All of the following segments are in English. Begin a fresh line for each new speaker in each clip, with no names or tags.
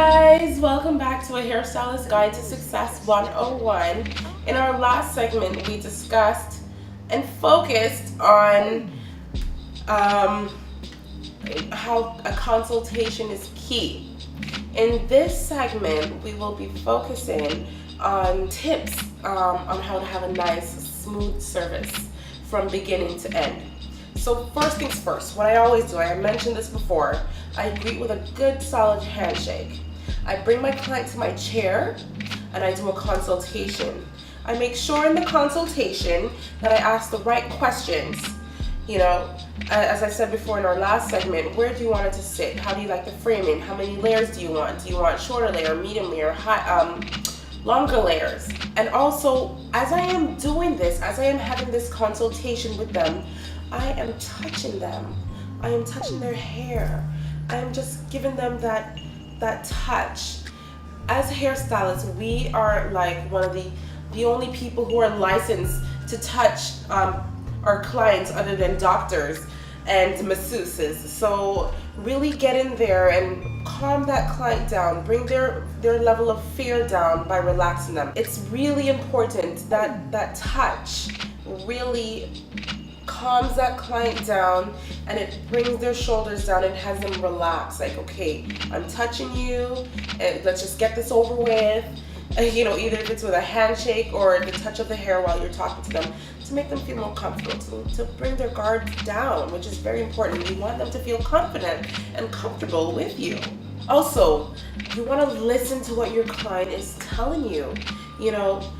guys, welcome back to a Hairstylist Guide to Success 101. In our last segment, we discussed and focused on how a consultation is key. In this segment, we will be focusing on tips on how to have a nice, smooth service from beginning to end. So first things first, what I always do, I mentioned this before, I greet with a good solid handshake. I bring my client to my chair and I do a consultation. I make sure in the consultation that I ask the right questions. You know, as I said before in our last segment, where do you want it to sit? How do you like the framing? How many layers do you want? Do you want shorter layer, medium layer, longer layers? And also, as I am doing this, as I am having this consultation with them, I am touching them. I am touching their hair. I am just giving them that touch. As hairstylists, we are like one of the only people who are licensed to touch our clients other than doctors and masseuses. So really get in there and calm that client down, bring their level of fear down by relaxing them. It's really important that that touch really calms that client down and it brings their shoulders down and has them relax. Like, okay, I'm touching you and let's just get this over with. You know, either if it's with a handshake or the touch of the hair while you're talking to them, to make them feel more comfortable, to bring their guard down, which is very important. You want them to feel confident and comfortable with you. Also, you want to listen to what your client is telling you. You know,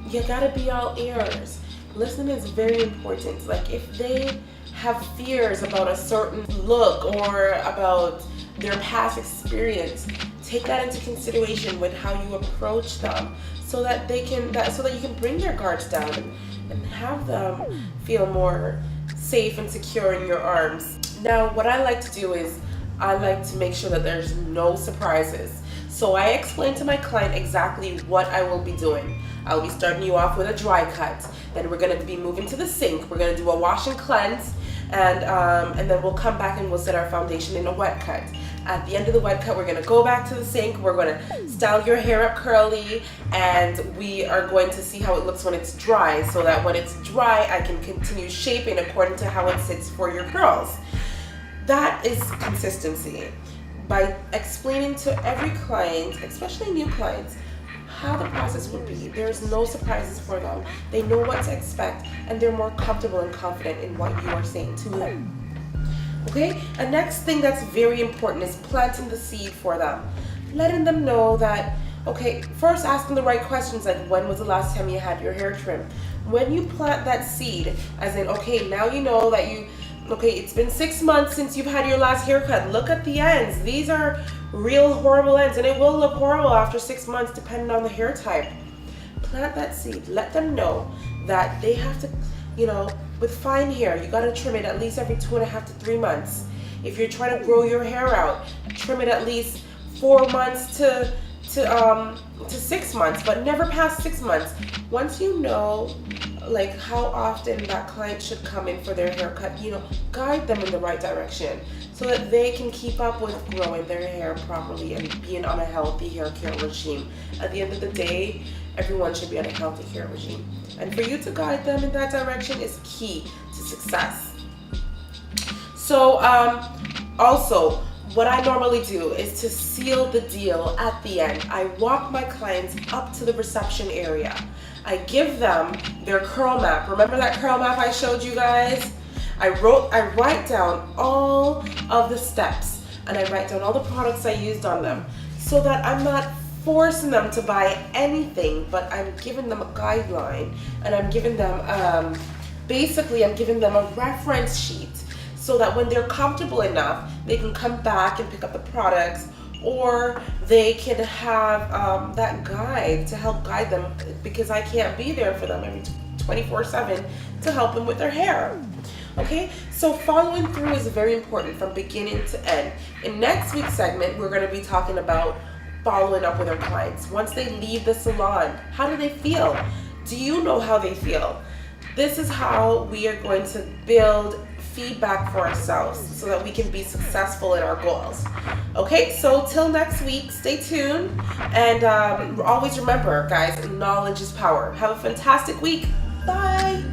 you gotta be all ears. Listening is very important. Like if they have fears about a certain look or about their past experience, take that into consideration with how you approach them, so that you can bring their guards down and have them feel more safe and secure in your arms. Now, what I like to do is I like to make sure that there's no surprises. So I explain to my client exactly what I will be doing. I'll be starting you off with a dry cut. Then we're going to be moving to the sink. We're going to do a wash and cleanse, and then we'll come back and we'll set our foundation in a wet cut. At the end of the wet cut, we're going to go back to the sink. We're going to style your hair up curly, and we are going to see how it looks when it's dry, so that when it's dry, I can continue shaping according to how it sits for your curls. That is consistency. By explaining to every client, especially new clients, how the process would be. There's no surprises for them. They know what to expect, and they're more comfortable and confident in what you are saying to them. Okay? A next thing that's very important is planting the seed for them. Letting them know that, okay, first asking the right questions, like when was the last time you had your hair trimmed? When you plant that seed, as in, okay, now you know that it's been 6 months since you've had your last haircut. Look at the ends. These are real horrible ends, and it will look horrible after 6 months depending on the hair type. Plant that seed. Let them know that they have to, with fine hair, you gotta trim it at least every 2.5 to 3 months. If you're trying to grow your hair out, trim it at least 4 months to 6 months, but never past 6 months. Once you know like how often that client should come in for their haircut, guide them in the right direction so that they can keep up with growing their hair properly and being on a healthy hair care regime. At the end of the day, everyone should be on a healthy hair regime. And for you to guide them in that direction is key to success. So also, what I normally do is to seal the deal at the end. I walk my clients up to the reception area. I give them their curl map. Remember that curl map I showed you guys? I write down all of the steps, and I write down all the products I used on them, so that I'm not forcing them to buy anything, but I'm giving them a guideline, and I'm giving them I'm giving them a reference sheet, so that when they're comfortable enough, they can come back and pick up the products, or they can have that guide to help guide them, because I can't be there for them every 24/7 to help them with their hair. Okay, so following through is very important from beginning to end. In next week's segment, we're going to be talking about following up with our clients. Once they leave the salon, how do they feel? Do you know how they feel? This is how we are going to build feedback for ourselves so that we can be successful in our goals. Okay, so till next week, stay tuned, and always remember, guys, knowledge is power. Have a fantastic week. Bye.